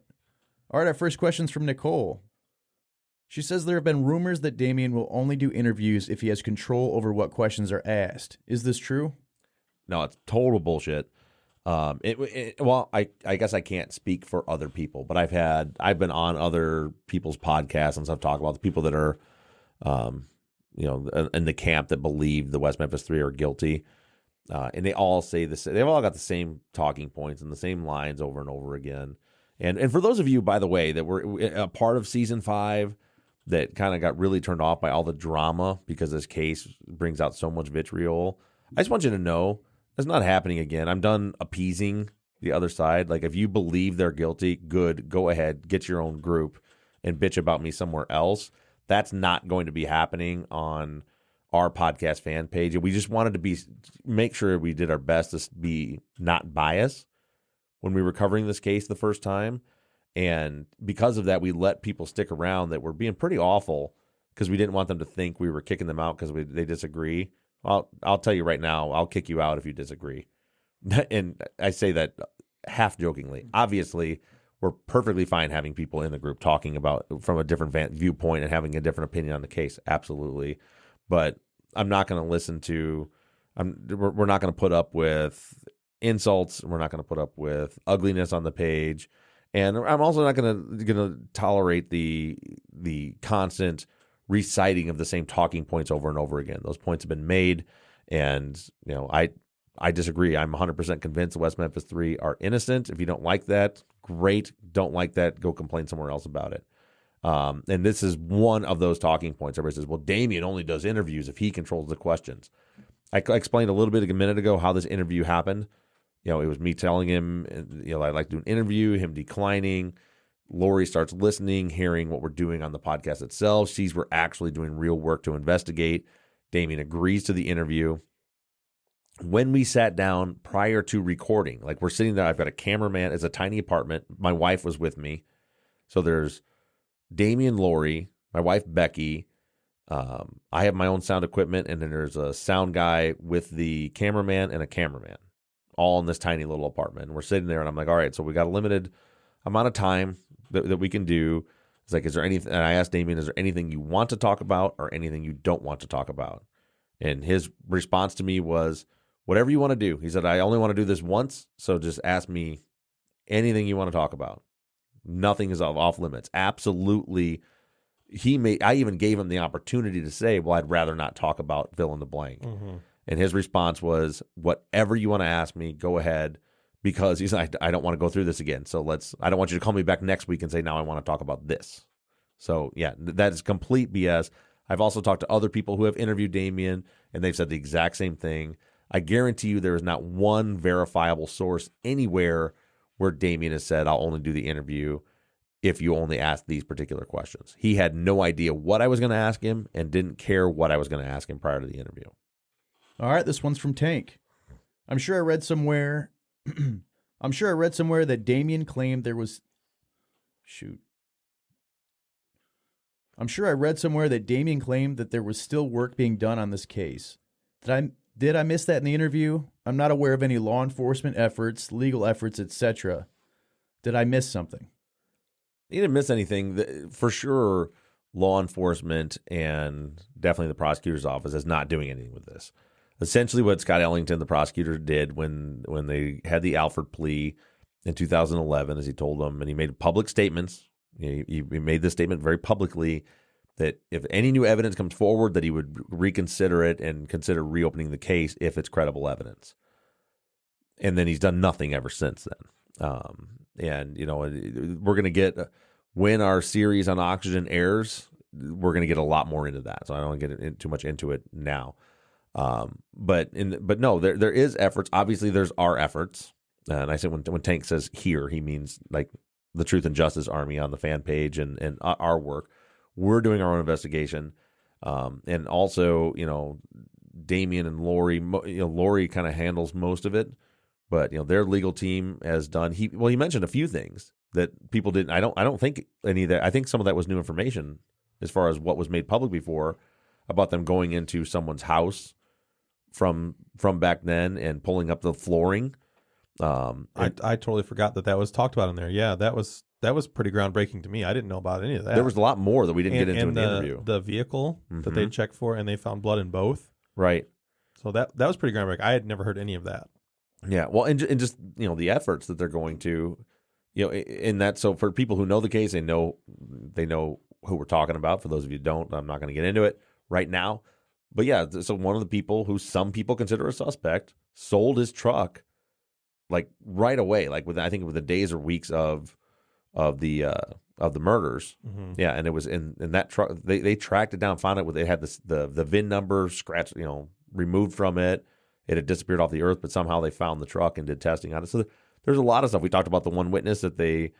our first question's from Nicole. She says there have been rumors that Damien will only do interviews if he has control over what questions are asked. Is this true? No, it's total bullshit. Well, I guess I can't speak for other people, but I've been on other people's podcasts and stuff talking about the people that are, in the camp that believe the West Memphis Three are guilty. And they all say this, they've all got the same talking points and the same lines over and over again. And for those of you, by the way, that were a part of season 5 that kind of got really turned off by all the drama because this case brings out so much vitriol, I just want you to know it's not happening again. I'm done appeasing the other side. Like, if you believe they're guilty, good, go ahead, get your own group and bitch about me somewhere else. That's not going to be happening on our podcast fan page. And we just wanted to make sure we did our best to be not biased when we were covering this case the first time. And because of that, we let people stick around that were being pretty awful because we didn't want them to think we were kicking them out because they disagree. I'll tell you right now, I'll kick you out if you disagree. And I say that half jokingly. Obviously, we're perfectly fine having people in the group talking about from a different viewpoint and having a different opinion on the case. Absolutely. But I'm not going to listen to, we're not going to put up with insults. We're not going to put up with ugliness on the page. And I'm also not going to tolerate the constant reciting of the same talking points over and over again. Those points have been made, and I disagree. I'm 100% convinced the West Memphis Three are innocent. If you don't like that, great. Don't like that, go complain somewhere else about it. And this is one of those talking points. Everybody says, well, Damien only does interviews if he controls the questions. I explained a little bit a minute ago how this interview happened. It was me telling him, I'd like to do an interview, him declining. Lori starts listening, hearing what we're doing on the podcast itself. Sees we're actually doing real work to investigate. Damien agrees to the interview. When we sat down prior to recording, like we're sitting there, I've got a cameraman. It's a tiny apartment. My wife was with me. So there's Damien, Lori, my wife, Becky. I have my own sound equipment, and then there's a sound guy with the cameraman and a cameraman, all in this tiny little apartment. And we're sitting there, and I'm like, all right, so we got a limited amount of time that we can do. It's like, is there anything? And I asked Damien, is there anything you want to talk about or anything you don't want to talk about? And his response to me was, whatever you want to do. He said, I only want to do this once, so just ask me anything you want to talk about. Nothing is off limits. Absolutely. I even gave him the opportunity to say, well, I'd rather not talk about fill in the blank. Mm-hmm. And his response was, whatever you want to ask me, go ahead, because he's like, I don't want to go through this again. So I don't want you to call me back next week and say, now I want to talk about this. So yeah, that is complete BS. I've also talked to other people who have interviewed Damien, and they've said the exact same thing. I guarantee you there is not one verifiable source anywhere where Damien has said, I'll only do the interview if you only ask these particular questions. He had no idea what I was going to ask him and didn't care what I was going to ask him prior to the interview. All right, this one's from Tank. I'm sure I read somewhere that Damien claimed there was I'm sure I read somewhere that Damien claimed that there was still work being done on this case. Did I miss that in the interview? I'm not aware of any law enforcement efforts, legal efforts, etc. Did I miss something? You didn't miss anything. For sure, law enforcement and definitely the prosecutor's office is not doing anything with this. Essentially what Scott Ellington, the prosecutor, did when they had the Alford plea in 2011, as he told them, and he made public statements. He made this statement very publicly. that if any new evidence comes forward, that he would reconsider it and consider reopening the case if it's credible evidence. And then he's done nothing ever since then. And, you know, we're going to get, when our series on oxygen airs, we're going to get a lot more into that. So I don't want to get too much into it now. But no, there is efforts. Obviously, there's our efforts. And I said when Tank says here, he means like the Truth and Justice Army on the fan page and our work. We're doing our own investigation. And also, you know, Damian and Lori, you know, Lori kind of handles most of it. But, you know, their legal team has done, he mentioned a few things that people didn't, I don't think any of that, I think some of that was new information as far as what was made public before about them going into someone's house from back then and pulling up the flooring. I totally forgot that was talked about in there. Yeah, that was pretty groundbreaking to me. I didn't know about any of that. There was a lot more that we didn't get into in the interview. The vehicle that they checked for, and they found blood in both. Right. So that was pretty groundbreaking. I had never heard any of that. Yeah, well, and just, you know, the efforts that they're going to, you know, in that. So for people who know the case, they know who we're talking about. For those of you who don't, I'm not going to get into it right now. But yeah, so one of the people who some people consider a suspect sold his truck like right away, like I think within days or weeks of the murders. Mm-hmm. Yeah, and it was in that truck. They tracked it down, found it. They had the VIN number scratched, you know, removed from it. It had disappeared off the earth, but somehow they found the truck and did testing on it. So there's a lot of stuff. We talked about the one witness that they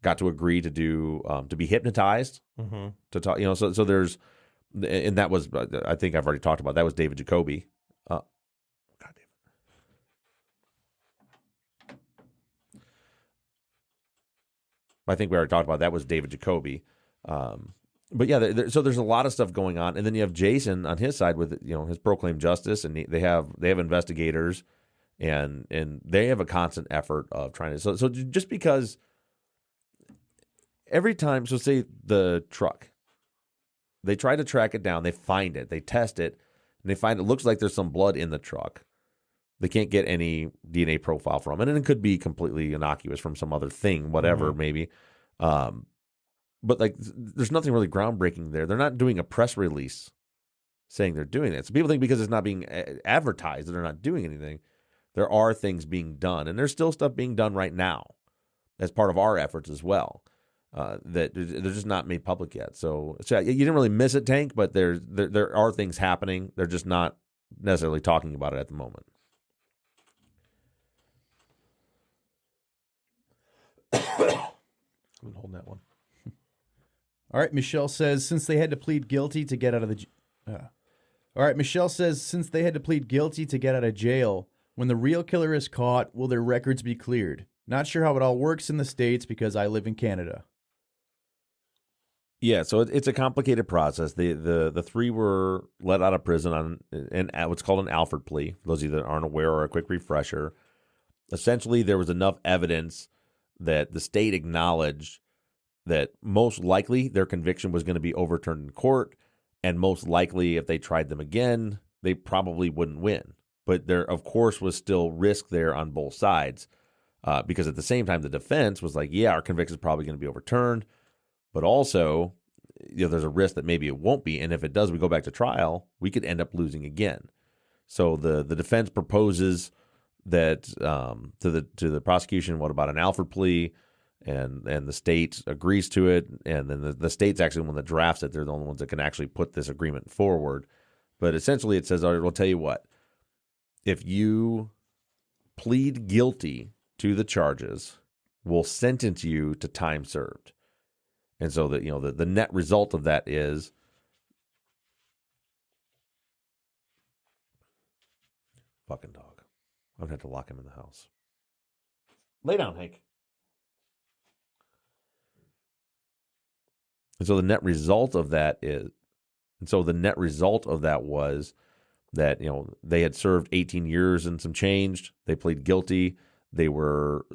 got to agree to do to be hypnotized to talk. You know, so there's, and that was, I think I've already talked about, that was David Jacoby. God damn it. I think we already talked about that was David Jacoby. But yeah, so there's a lot of stuff going on, and then you have Jason on his side with, you know, his proclaimed justice, and they have investigators, and they have a constant effort of trying to. So just because every time, so say the truck, they try to track it down, they find it, they test it, and they find it looks like there's some blood in the truck. They can't get any DNA profile from it, and it could be completely innocuous from some other thing, whatever, maybe. But like, there's nothing really groundbreaking there. They're not doing a press release saying they're doing that. So people think because it's not being advertised that they're not doing anything. There are things being done, and there's still stuff being done right now as part of our efforts as well. That they're just not made public yet. So you didn't really miss it, Tank, but there are things happening. They're just not necessarily talking about it at the moment. I've been holding that one. All right, Michelle says since they had to plead guilty to get out of the. All right, Michelle says since they had to plead guilty to get out of jail, when the real killer is caught, will their records be cleared? Not sure how it all works in the States because I live in Canada. Yeah, so it's a complicated process. The three were let out of prison on what's called an Alford plea. For those of you that aren't aware, or a quick refresher. Essentially, there was enough evidence that the state acknowledged that most likely their conviction was going to be overturned in court, and most likely if they tried them again, they probably wouldn't win. But there, of course, was still risk there on both sides, because at the same time, the defense was like, yeah, our conviction is probably going to be overturned, but also, you know, there's a risk that maybe it won't be, and if it does, we go back to trial, we could end up losing again. So the defense proposes that to the prosecution, what about an Alford plea? And the state agrees to it, and then the state's actually the one that drafts it. They're the only ones that can actually put this agreement forward. But essentially it says, all right, we'll tell you what. If you plead guilty to the charges, we'll sentence you to time served. And so that, you know, the net result of that is fucking dog. I'm gonna have to lock him in the house. Lay down, Hank. And so the net result of that was that, you know, they had served 18 years and some change. They plead guilty. They were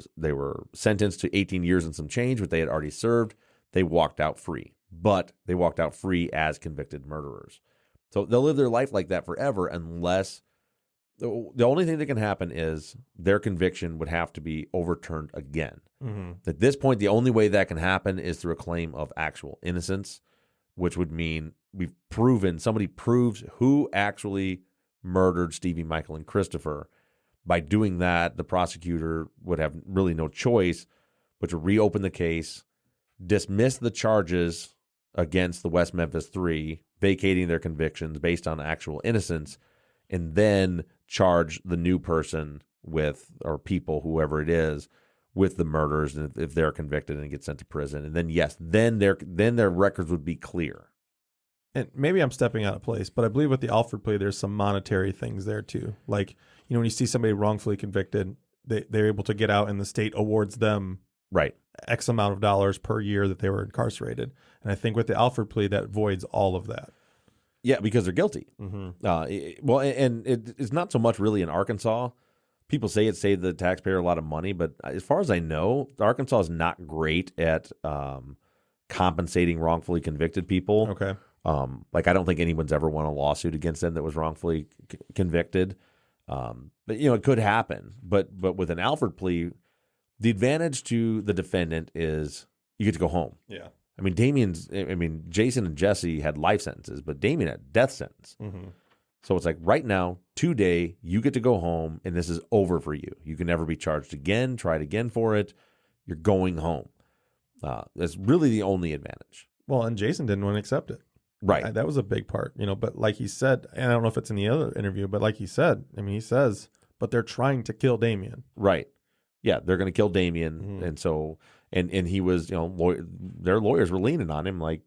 sentenced to 18 years and some change, but they had already served. They walked out free, but they walked out free as convicted murderers. So they'll live their life like that forever unless the only thing that can happen is their conviction would have to be overturned again. Mm-hmm. At this point, the only way that can happen is through a claim of actual innocence, which would mean somebody proves who actually murdered Stevie, Michael, and Christopher. By doing that, the prosecutor would have really no choice but to reopen the case, dismiss the charges against the West Memphis Three, vacating their convictions based on actual innocence, and then charge the new person with, or people, whoever it is, with the murders, and if they're convicted and get sent to prison. And then, yes, then their records would be clear. And maybe I'm stepping out of place, but I believe with the Alford plea, there's some monetary things there too. Like, when you see somebody wrongfully convicted, they're able to get out and the state awards them right X amount of dollars per year that they were incarcerated. And I think with the Alford plea, that voids all of that. Yeah, because they're guilty. Well, and it's not so much really in Arkansas. People say it saved the taxpayer a lot of money, but as far as I know, Arkansas is not great at compensating wrongfully convicted people. Okay. Like, I don't think anyone's ever won a lawsuit against them that was wrongfully convicted. But it could happen. But with an Alford plea, the advantage to the defendant is you get to go home. Yeah. I mean, Jason and Jesse had life sentences, but Damien had death sentence. Mm-hmm. So it's like right now, today, you get to go home, and this is over for you. You can never be charged again, tried again for it. You're going home. That's really the only advantage. Well, and Jason didn't want to accept it. Right. That was a big part, but like he said, and I don't know if it's in the other interview, but like he said, he says, but they're trying to kill Damien. Right. Yeah, they're going to kill Damien. Mm-hmm. And so, and he was, their lawyers were leaning on him like,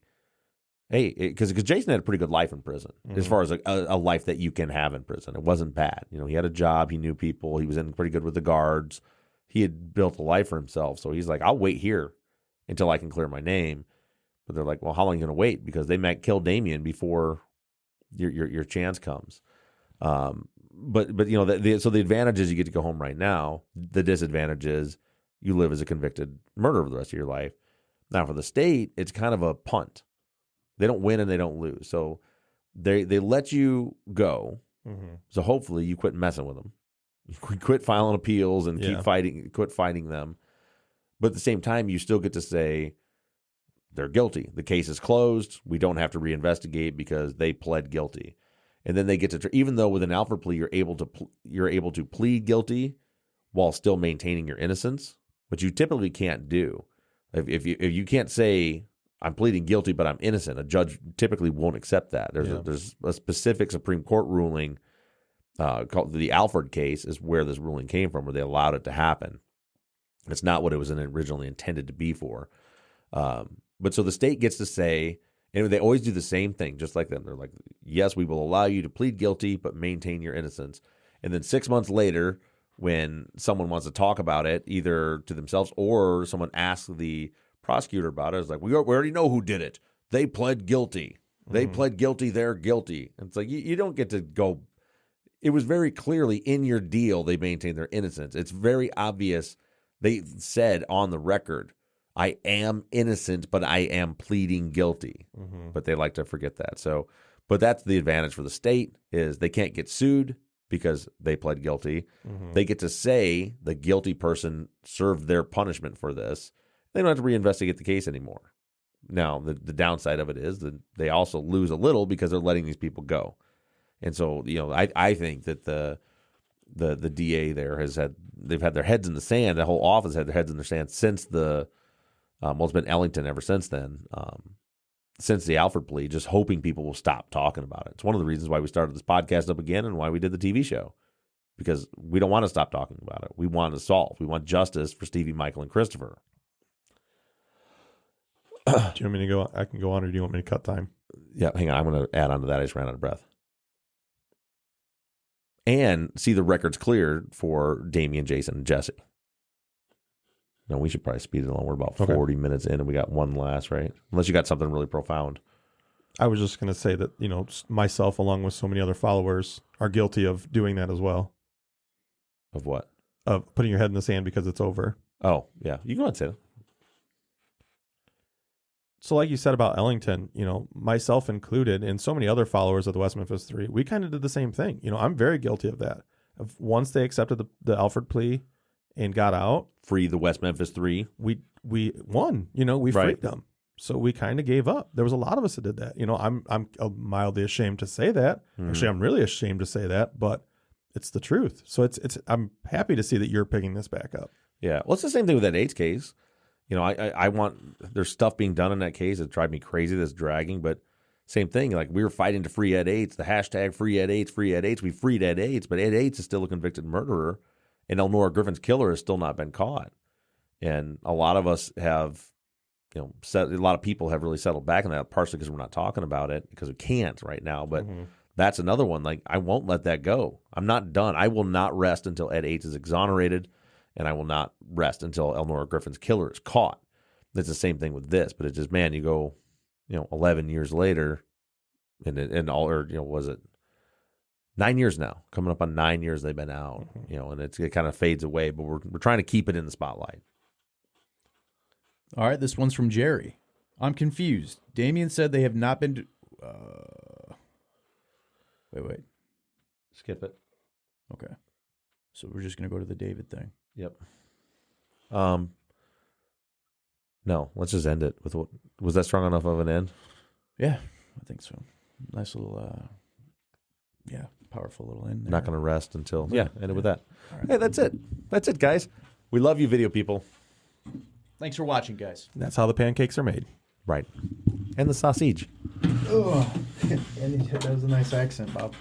hey, because Jason had a pretty good life in prison, as far as a life that you can have in prison. It wasn't bad. He had a job, he knew people, he was in pretty good with the guards. He had built a life for himself. So he's like, I'll wait here until I can clear my name. But they're like, well, how long are you going to wait? Because they might kill Damien before your chance comes. So the advantage is you get to go home right now. The disadvantage is you live as a convicted murderer for the rest of your life. Now for the state, it's kind of a punt. They don't win and they don't lose. So they let you go. Mm-hmm. So hopefully you quit messing with them. You quit filing appeals and quit fighting them. But at the same time, you still get to say, they're guilty. The case is closed. We don't have to reinvestigate because they pled guilty. And then they get to, even though with an Alford plea, you're able to plead guilty while still maintaining your innocence, which you typically can't do. If you can't say, I'm pleading guilty, but I'm innocent, a judge typically won't accept that. There's a specific Supreme Court ruling called the Alford case is where this ruling came from, where they allowed it to happen. It's not what it was originally intended to be for. But so the state gets to say, and they always do the same thing, just like them. They're like, yes, we will allow you to plead guilty, but maintain your innocence. And then 6 months later, when someone wants to talk about it, either to themselves or someone asks the prosecutor about it, it's like, we already know who did it. They pled guilty. They pled guilty. They're guilty. And it's like, you don't get to go. It was very clearly in your deal they maintained their innocence. It's very obvious. They said on the record, I am innocent, but I am pleading guilty. Mm-hmm. But they like to forget that. So, but that's the advantage for the state is they can't get sued because they pled guilty. Mm-hmm. They get to say the guilty person served their punishment for this. They don't have to reinvestigate the case anymore. Now, the downside of it is that they also lose a little because they're letting these people go. And so, I think that the DA there they've had their heads in the sand. The whole office had their heads in the sand since it's been Ellington ever since then, since the Alford plea, just hoping people will stop talking about it. It's one of the reasons why we started this podcast up again and why we did the TV show, because we don't want to stop talking about it. We want to solve. We want justice for Stevie, Michael, and Christopher. Do you want me to go? I can go on, or do you want me to cut time? Yeah, hang on. I'm going to add on to that. I just ran out of breath. And see the records cleared for Damien, Jason, and Jesse. No, we should probably speed it along. We're about 40 minutes in, and we got one last, right? Unless you got something really profound. I was just going to say that, myself, along with so many other followers, are guilty of doing that as well. Of what? Of putting your head in the sand because it's over. Oh, yeah. You go ahead and say that. So like you said about Ellington, myself included, and so many other followers of the West Memphis Three, we kind of did the same thing. I'm very guilty of that. Once they accepted the Alford plea and got out, free the West Memphis Three, we won. We freed them. So we kind of gave up. There was a lot of us that did that. You know, I'm mildly ashamed to say that. Actually, I'm really ashamed to say that, but it's the truth. So I'm happy to see that you're picking this back up. Yeah. Well, it's the same thing with that AIDS case. You know, I want, there's stuff being done in that case that drive me crazy that's dragging, but same thing. Like, we were fighting to free Ed Yates, the hashtag free Ed Yates, free Ed Yates. We freed Ed Yates, but Ed Yates is still a convicted murderer, and Elnora Griffin's killer has still not been caught. And a lot of us have, you know, a lot of people have really settled back on that, partially because we're not talking about it because we can't right now. But that's another one. Like, I won't let that go. I'm not done. I will not rest until Ed Yates is exonerated, and I will not rest until Elnora Griffin's killer is caught. It's the same thing with this, but it's just, man, you go, 11 years later, and all, or was it 9 years now? Coming up on 9 years they've been out, and it kind of fades away. But we're trying to keep it in the spotlight. All right, this one's from Jerry. I'm confused. Damien said they have not been. Wait. Skip it. Okay, so we're just gonna go to the David thing. Yep. No, let's just end it with what was that strong enough of an end? Yeah, I think so. Nice little, powerful little end there. Not going to rest until end it with that. All right. Hey, that's it. That's it, guys. We love you, video people. Thanks for watching, guys. That's how the pancakes are made. Right. And the sausage. Oh, and that was a nice accent, Bob.